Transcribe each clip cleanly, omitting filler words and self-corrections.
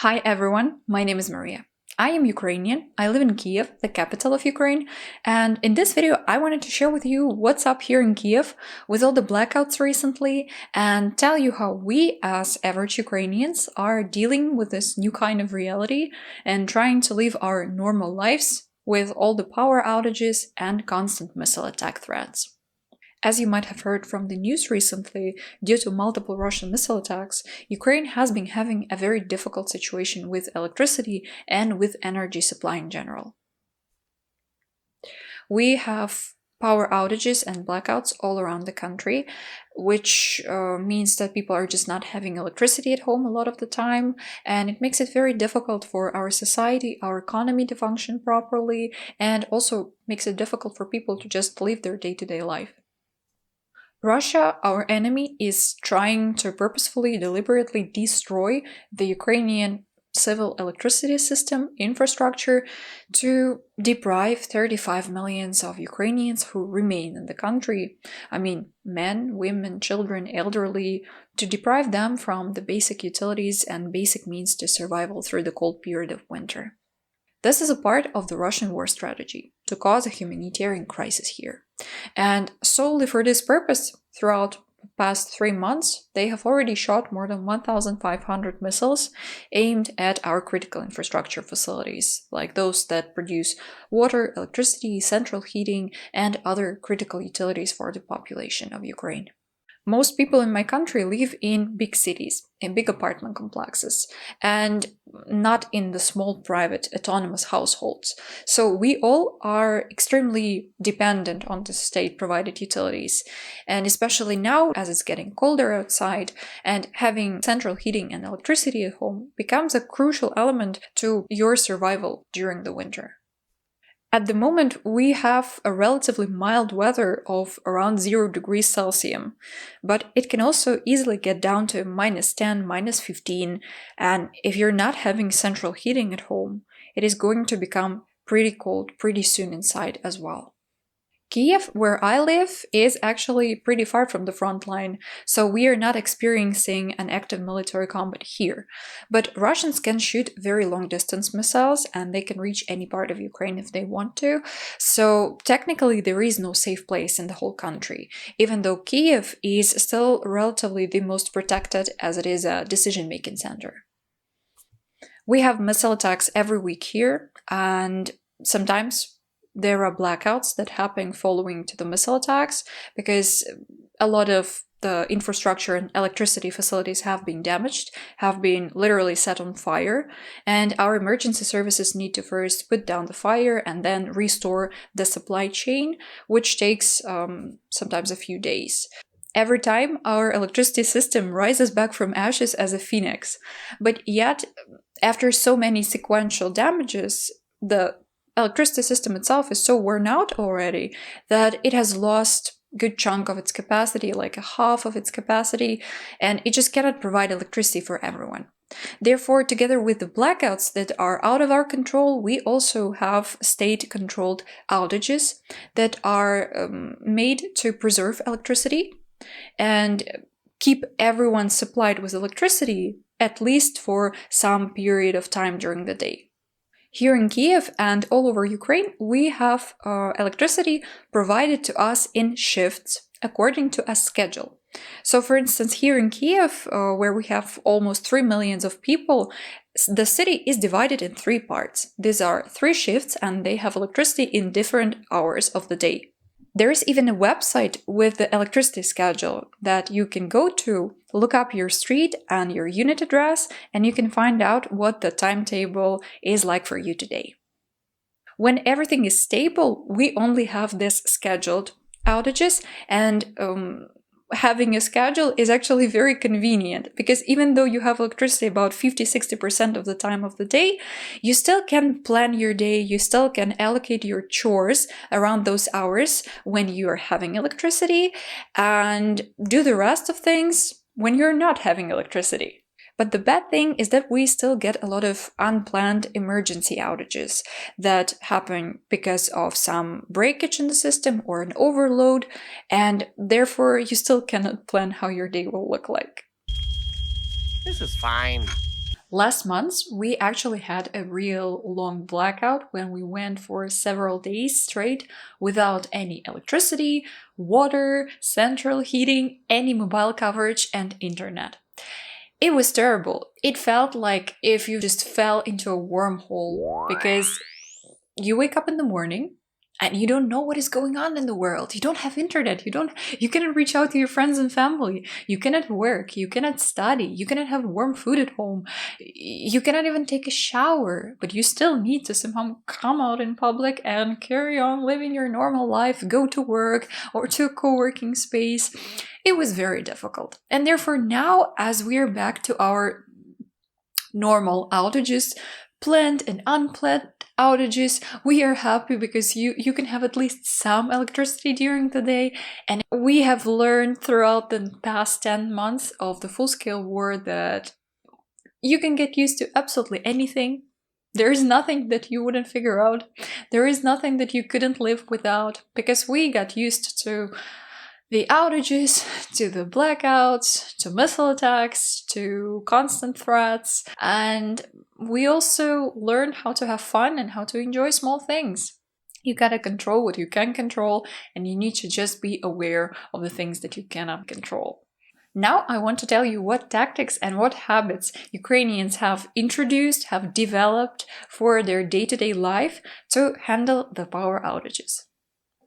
Hi everyone, my name is Maria. I am Ukrainian, I live in Kiev, the capital of Ukraine, and in this video I wanted to share with you what's up here in Kiev with all the blackouts recently and tell you how we as average Ukrainians are dealing with this new kind of reality and trying to live our normal lives with all the power outages and constant missile attack threats. As you might have heard from the news recently, due to multiple Russian missile attacks, Ukraine has been having a very difficult situation with electricity and with energy supply in general. We have power outages and blackouts all around the country, which means that people are just not having electricity at home a lot of the time, and it makes it very difficult for our society, our economy to function properly, and also makes it difficult for people to just live their day-to-day life. Russia, our enemy, is trying to purposefully, deliberately destroy the Ukrainian civil electricity system infrastructure to deprive 35 million of Ukrainians who remain in the country, men, women, children, elderly, to deprive them from the basic utilities and basic means to survival through the cold period of winter. This is a part of the Russian war strategy, to cause a humanitarian crisis here. And solely for this purpose, throughout the past 3 months, they have already shot more than 1,500 missiles aimed at our critical infrastructure facilities, like those that produce water, electricity, central heating, and other critical utilities for the population of Ukraine. Most people in my country live in big cities, in big apartment complexes, and not in the small private autonomous households. So we all are extremely dependent on the state-provided utilities. And especially now, as it's getting colder outside, and having central heating and electricity at home becomes a crucial element to your survival during the winter. At the moment, we have a relatively mild weather of around 0 degrees Celsius, but it can also easily get down to -10, -15, and if you're not having central heating at home, it is going to become pretty cold pretty soon inside as well. Kyiv, where I live, is actually pretty far from the front line, so we are not experiencing an active military combat here. But Russians can shoot very long-distance missiles, and they can reach any part of Ukraine if they want to, so technically there is no safe place in the whole country, even though Kyiv is still relatively the most protected as it is a decision-making center. We have missile attacks every week here, and sometimes there are blackouts that happen following to the missile attacks because a lot of the infrastructure and electricity facilities have been damaged, have been literally set on fire, and our emergency services need to first put down the fire and then restore the supply chain, which takes sometimes a few days. Every time our electricity system rises back from ashes as a phoenix, but yet after so many sequential damages, the electricity system itself is so worn out already that it has lost a good chunk of its capacity, like a half of its capacity, and it just cannot provide electricity for everyone. Therefore, together with the blackouts that are out of our control, we also have state-controlled outages that are made to preserve electricity and keep everyone supplied with electricity at least for some period of time during the day. Here in Kiev and all over Ukraine, we have electricity provided to us in shifts according to a schedule. So, for instance, here in Kiev, where we have almost 3 million of people, the city is divided in 3 parts. These are 3 shifts and they have electricity in different hours of the day. There is even a website with the electricity schedule that you can go to, look up your street and your unit address, and you can find out what the timetable is like for you today. When everything is stable, we only have this scheduled outages, and having a schedule is actually very convenient because even though you have electricity about 50-60% of the time of the day, you still can plan your day, you still can allocate your chores around those hours when you are having electricity and do the rest of things when you're not having electricity. But the bad thing is that we still get a lot of unplanned emergency outages that happen because of some breakage in the system or an overload, and therefore you still cannot plan how your day will look like. This is fine. Last month, we actually had a real long blackout when we went for several days straight without any electricity, water, central heating, any mobile coverage, and internet. It was terrible. It felt like if you just fell into a wormhole because you wake up in the morning and you don't know what is going on in the world. You don't have internet. You cannot reach out to your friends and family. You cannot work. You cannot study. You cannot have warm food at home. You cannot even take a shower, but you still need to somehow come out in public and carry on living your normal life, go to work or to a co-working space. It was very difficult. And therefore now, as we're back to our normal outages, planned and unplanned outages, we are happy because you can have at least some electricity during the day. And we have learned throughout the past 10 months of the full-scale war that you can get used to absolutely anything. There is nothing that you wouldn't figure out. There is nothing that you couldn't live without, because we got used to the outages, to the blackouts, to missile attacks, to constant threats, and we also learned how to have fun and how to enjoy small things. You gotta control what you can control, and you need to just be aware of the things that you cannot control. Now I want to tell you what tactics and what habits Ukrainians have introduced, have developed for their day-to-day life to handle the power outages.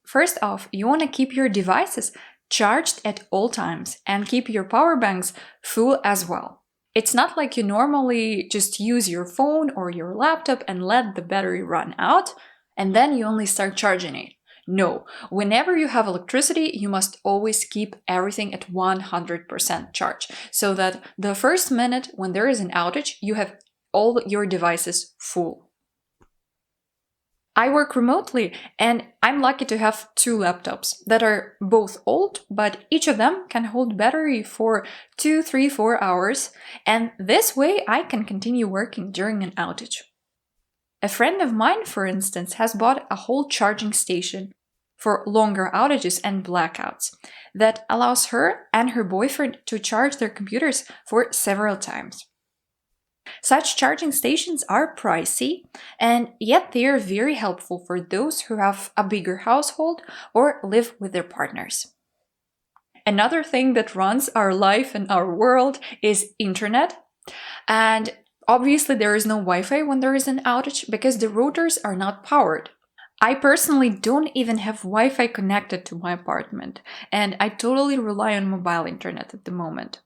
First off, you want to keep your devices charged at all times and keep your power banks full as well. It's not like you normally just use your phone or your laptop and let the battery run out and then you only start charging it. No, whenever you have electricity, you must always keep everything at 100% charge, so that the first minute when there is an outage, you have all your devices full. I work remotely and I'm lucky to have 2 laptops that are both old, but each of them can hold battery for 2, 3, 4 hours, and this way I can continue working during an outage. A friend of mine, for instance, has bought a whole charging station for longer outages and blackouts that allows her and her boyfriend to charge their computers for several times. Such charging stations are pricey, and yet they are very helpful for those who have a bigger household or live with their partners. Another thing that runs our life and our world is internet, and obviously there is no Wi-Fi when there is an outage because the routers are not powered. I personally don't even have Wi-Fi connected to my apartment, and I totally rely on mobile internet at the moment.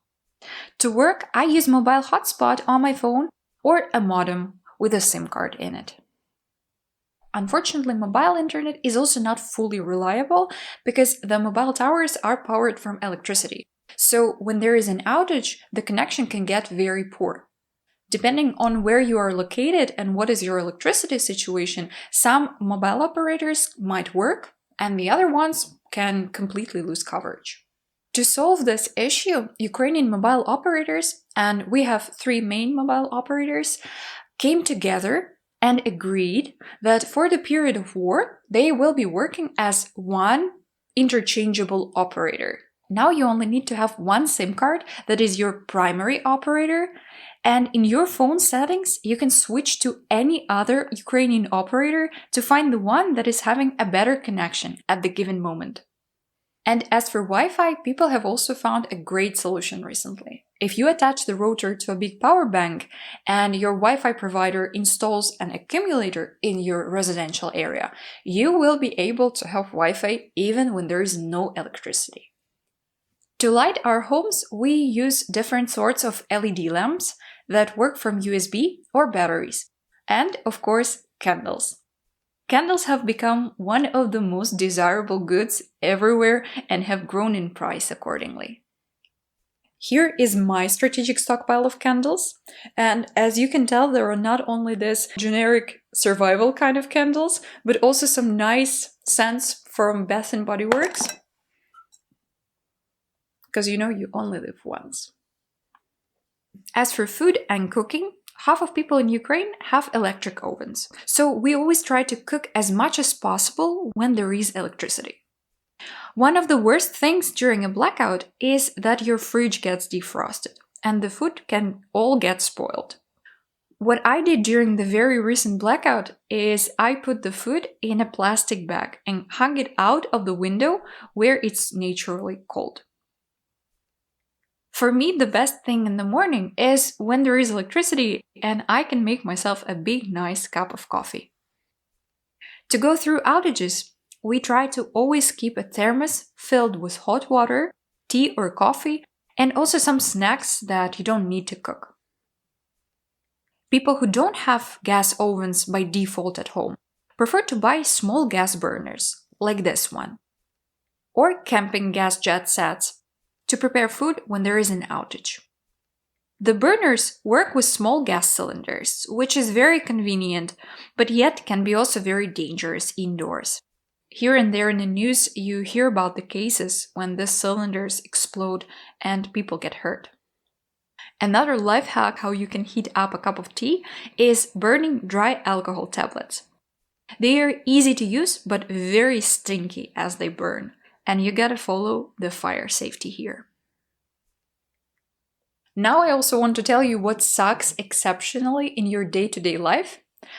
To work, I use mobile hotspot on my phone or a modem with a SIM card in it. Unfortunately, mobile internet is also not fully reliable because the mobile towers are powered from electricity. So when there is an outage, the connection can get very poor. Depending on where you are located and what is your electricity situation, some mobile operators might work and the other ones can completely lose coverage. To solve this issue, Ukrainian mobile operators, and we have 3 main mobile operators, came together and agreed that for the period of war, they will be working as one interchangeable operator. Now you only need to have one SIM card that is your primary operator, and in your phone settings, you can switch to any other Ukrainian operator to find the one that is having a better connection at the given moment. And as for Wi-Fi, people have also found a great solution recently. If you attach the router to a big power bank and your Wi-Fi provider installs an accumulator in your residential area, you will be able to have Wi-Fi even when there is no electricity. To light our homes, we use different sorts of LED lamps that work from USB or batteries, and of course, candles. Candles have become one of the most desirable goods everywhere and have grown in price accordingly. Here is my strategic stockpile of candles, and as you can tell, there are not only this generic survival kind of candles, but also some nice scents from Bath & Body Works, because you know you only live once. As for food and cooking, half of people in Ukraine have electric ovens, so we always try to cook as much as possible when there is electricity. One of the worst things during a blackout is that your fridge gets defrosted and the food can all get spoiled. What I did during the very recent blackout is I put the food in a plastic bag and hung it out of the window where it's naturally cold. For me, the best thing in the morning is when there is electricity and I can make myself a big, nice cup of coffee. To go through outages, we try to always keep a thermos filled with hot water, tea or coffee, and also some snacks that you don't need to cook. People who don't have gas ovens by default at home prefer to buy small gas burners, like this one, or camping gas jet sets to prepare food when there is an outage. The burners work with small gas cylinders, which is very convenient, but yet can be also very dangerous indoors. Here and there in the news, you hear about the cases when these cylinders explode and people get hurt. Another life hack how you can heat up a cup of tea is burning dry alcohol tablets. They are easy to use but very stinky as they burn, and you gotta follow the fire safety here. Now I also want to tell you what sucks exceptionally in your day-to-day life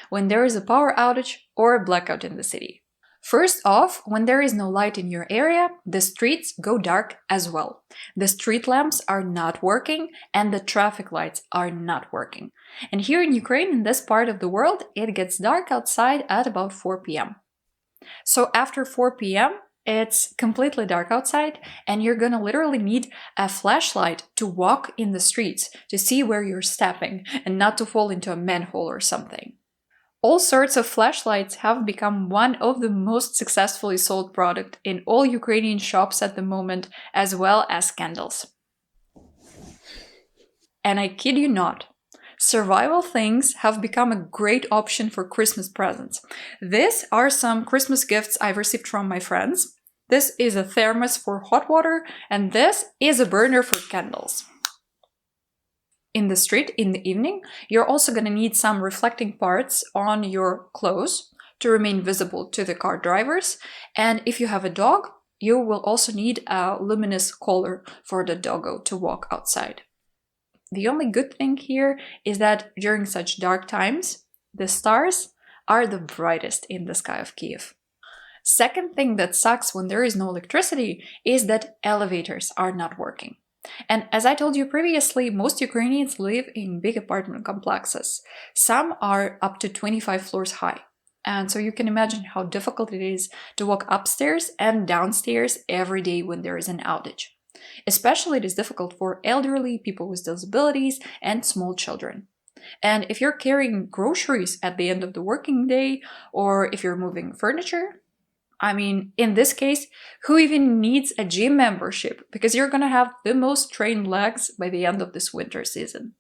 when there is a power outage or a blackout in the city. First off, when there is no light in your area, the streets go dark as well. The street lamps are not working and the traffic lights are not working. And here in Ukraine, in this part of the world, it gets dark outside at about 4 p.m. So after 4 p.m., it's completely dark outside and you're gonna literally need a flashlight to walk in the streets to see where you're stepping and not to fall into a manhole or something. All sorts of flashlights have become one of the most successfully sold products in all Ukrainian shops at the moment, as well as candles. And I kid you not, survival things have become a great option for Christmas presents. These are some Christmas gifts I've received from my friends. This is a thermos for hot water, and this is a burner for candles. In the street in the evening, you're also going to need some reflecting parts on your clothes to remain visible to the car drivers. And if you have a dog, you will also need a luminous collar for the doggo to walk outside. The only good thing here is that during such dark times, the stars are the brightest in the sky of Kyiv. Second thing that sucks when there is no electricity is that elevators are not working. And as I told you previously, most Ukrainians live in big apartment complexes. Some are up to 25 floors high. And so you can imagine how difficult it is to walk upstairs and downstairs every day when there is an outage. Especially it is difficult for elderly, people with disabilities, and small children. And if you're carrying groceries at the end of the working day, or if you're moving furniture, I mean, in this case, who even needs a gym membership? Because you're gonna have the most trained legs by the end of this winter season.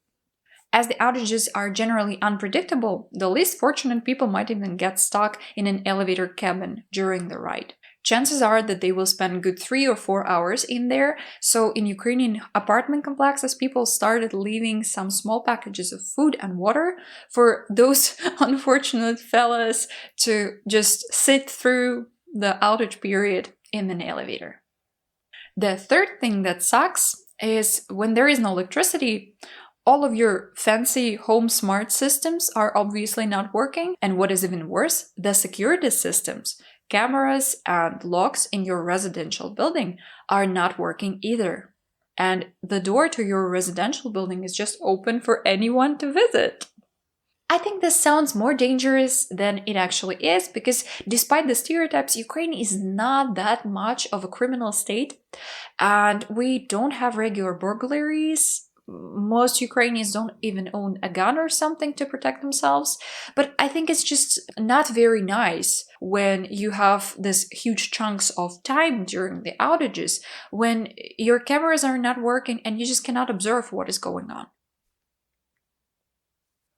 As the outages are generally unpredictable, the least fortunate people might even get stuck in an elevator cabin during the ride. Chances are that they will spend good 3 or 4 hours in there, so in Ukrainian apartment complexes, people started leaving some small packages of food and water for those unfortunate fellas to just sit through the outage period in an elevator. The third thing that sucks is when there is no electricity, all of your fancy home smart systems are obviously not working, and what is even worse, the security systems, cameras and locks in your residential building are not working either. And the door to your residential building is just open for anyone to visit. I think this sounds more dangerous than it actually is because despite the stereotypes, Ukraine is not that much of a criminal state and we don't have regular burglaries. Most Ukrainians don't even own a gun or something to protect themselves. But I think it's just not very nice when you have this huge chunks of time during the outages when your cameras are not working and you just cannot observe what is going on.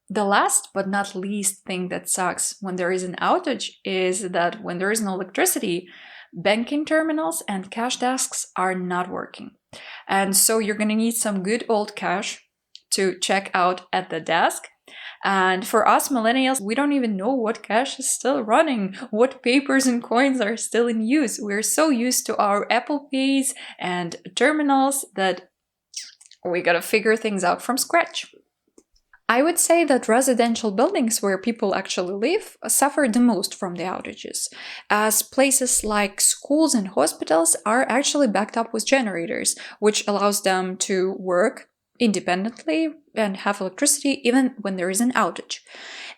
The last but not least thing that sucks when there is an outage is that when there is no electricity, banking terminals and cash desks are not working. And so you're going to need some good old cash to check out at the desk. And for us millennials, we don't even know what cash is still running, what papers and coins are still in use. We're so used to our Apple Pays and terminals that we gotta figure things out from scratch. I would say that residential buildings where people actually live suffer the most from the outages, as places like schools and hospitals are actually backed up with generators, which allows them to work independently and have electricity even when there is an outage.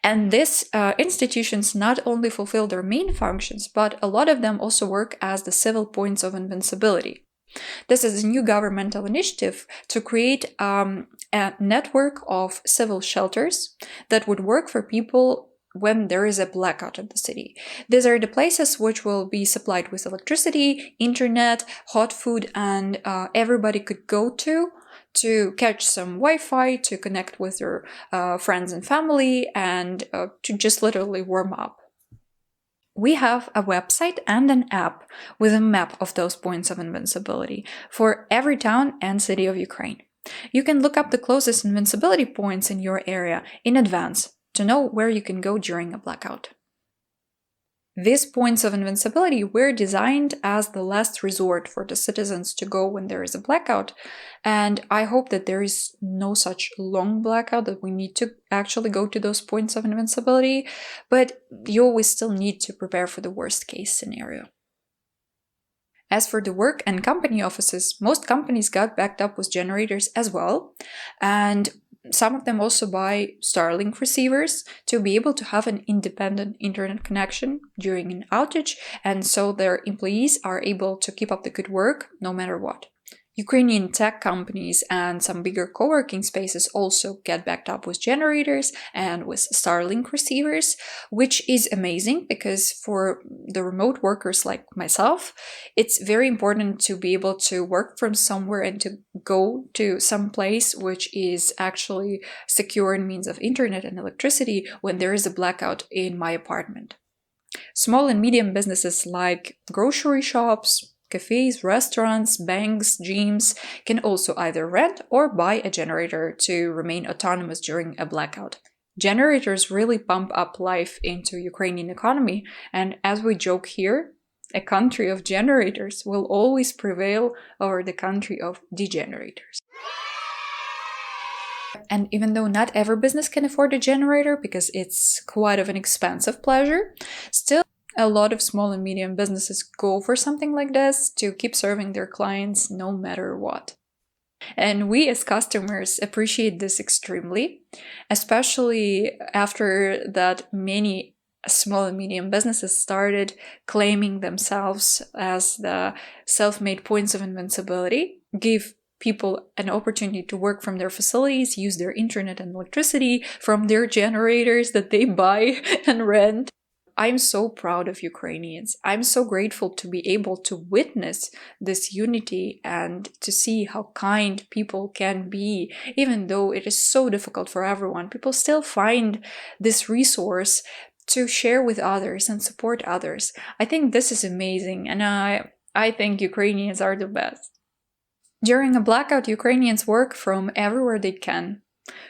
And these institutions not only fulfill their main functions, but a lot of them also work as the civil points of invincibility. This is a new governmental initiative to create a network of civil shelters that would work for people when there is a blackout in the city. These are the places which will be supplied with electricity, internet, hot food, and everybody could go to catch some Wi-Fi, to connect with their friends and family, and to just literally warm up. We have a website and an app with a map of those points of invincibility for every town and city of Ukraine. You can look up the closest invincibility points in your area in advance to know where you can go during a blackout. These points of invincibility were designed as the last resort for the citizens to go when there is a blackout, and I hope that there is no such long blackout that we need to actually go to those points of invincibility, but you always still need to prepare for the worst case scenario. As for the work and company offices, most companies got backed up with generators as well, and some of them also buy Starlink receivers to be able to have an independent internet connection during an outage, and so their employees are able to keep up the good work no matter what. Ukrainian tech companies and some bigger co-working spaces also get backed up with generators and with Starlink receivers, which is amazing because for the remote workers like myself, it's very important to be able to work from somewhere and to go to some place which is actually secure in means of internet and electricity when there is a blackout in my apartment. Small and medium businesses like grocery shops, cafes, restaurants, banks, gyms can also either rent or buy a generator to remain autonomous during a blackout. Generators really pump up life into Ukrainian economy, and as we joke here, a country of generators will always prevail over the country of degenerators. And even though not every business can afford a generator because it's quite of an expensive pleasure, still a lot of small and medium businesses go for something like this to keep serving their clients no matter what. And we as customers appreciate this extremely, especially after that many small and medium businesses started claiming themselves as the self-made points of invincibility, give people an opportunity to work from their facilities, use their internet and electricity from their generators that they buy and rent. I'm so proud of Ukrainians. I'm so grateful to be able to witness this unity and to see how kind people can be. Even though it is so difficult for everyone, people still find this resource to share with others and support others. I think this is amazing, and I think Ukrainians are the best. During a blackout, Ukrainians work from everywhere they can.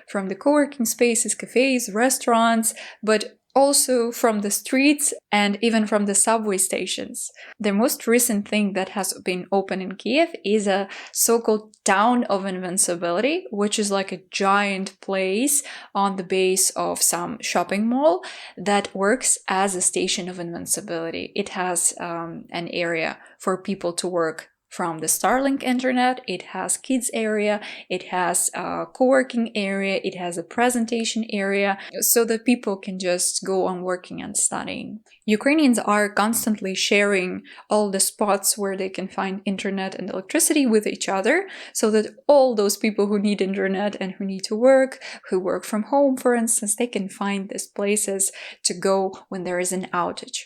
From the co-working spaces, cafes, restaurants, but also from the streets and even from the subway stations. The most recent thing that has been open in Kiev is a so-called Town of Invincibility, which is like a giant place on the base of some shopping mall that works as a station of invincibility. It has an area for people to work from the Starlink internet, it has kids area, it has a co-working area, it has a presentation area, so that people can just go on working and studying. Ukrainians are constantly sharing all the spots where they can find internet and electricity with each other, so that all those people who need internet and who need to work, who work from home, for instance, they can find these places to go when there is an outage.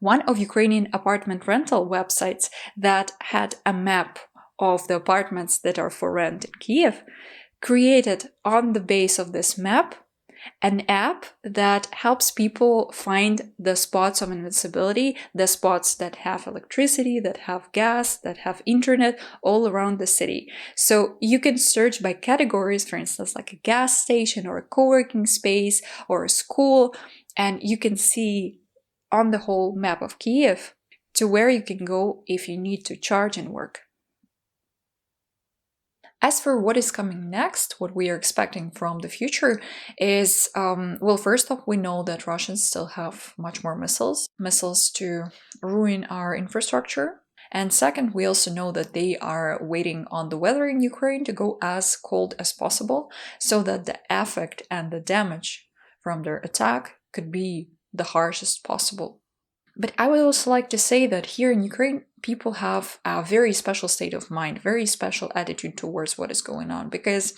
One of Ukrainian apartment rental websites that had a map of the apartments that are for rent in Kyiv created on the base of this map an app that helps people find the spots of invincibility, the spots that have electricity, that have gas, that have internet all around the city. So you can search by categories, for instance, like a gas station or a co-working space or a school, and you can see on the whole map of Kyiv to where you can go if you need to charge and work. As for what is coming next, what we are expecting from the future is, well, first off, we know that Russians still have much more missiles to ruin our infrastructure. And second, we also know that they are waiting on the weather in Ukraine to go as cold as possible, so that the effect and the damage from their attack could be the harshest possible. But I would also like to say that here in Ukraine, people have a very special state of mind, very special attitude towards what is going on, because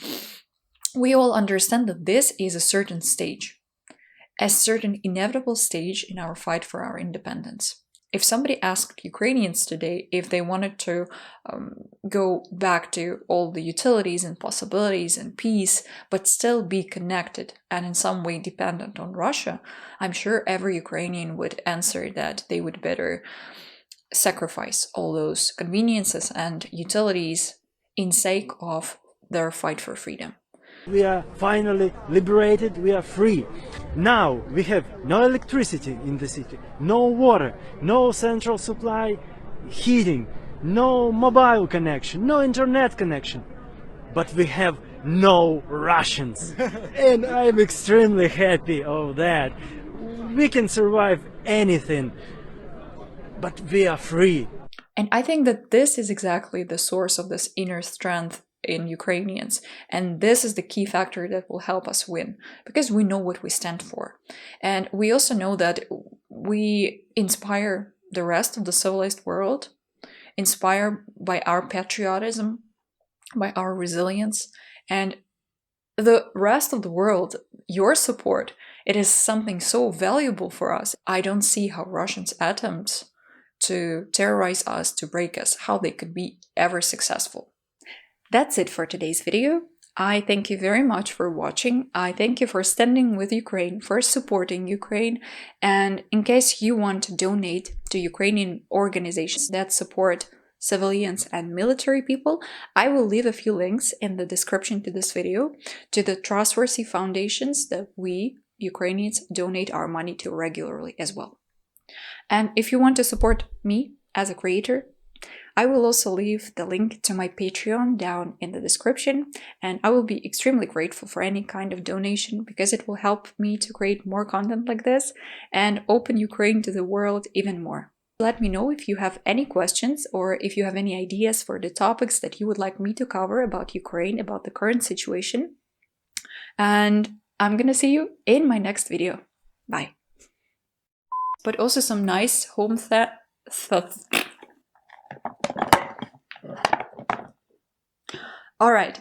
we all understand that this is a certain stage, a certain inevitable stage in our fight for our independence. If somebody asked Ukrainians today if they wanted to go back to all the utilities and possibilities and peace, but still be connected and in some way dependent on Russia, I'm sure every Ukrainian would answer that they would better sacrifice all those conveniences and utilities in sake of their fight for freedom. We are finally liberated, we are free. Now we have no electricity in the city, no water, no central supply heating, no mobile connection, no internet connection. But we have no Russians. And I'm extremely happy of that. We can survive anything, but we are free. And I think that this is exactly the source of this inner strength in Ukrainians. And this is the key factor that will help us win, because we know what we stand for. And we also know that we inspire the rest of the civilized world, inspired by our patriotism, by our resilience, and the rest of the world, your support, it is something so valuable for us. I don't see how Russians' attempts to terrorize us, to break us, how they could be ever successful. That's it for today's video. I thank you very much for watching. I thank you for standing with Ukraine, for supporting Ukraine. And in case you want to donate to Ukrainian organizations that support civilians and military people, I will leave a few links in the description to this video to the trustworthy foundations that we, Ukrainians, donate our money to regularly as well. And if you want to support me as a creator, I will also leave the link to my Patreon down in the description, and I will be extremely grateful for any kind of donation, because it will help me to create more content like this and open Ukraine to the world even more. Let me know if you have any questions or if you have any ideas for the topics that you would like me to cover about Ukraine, about the current situation. And I'm gonna see you in my next video. Bye. But also some nice home thoughts. All right,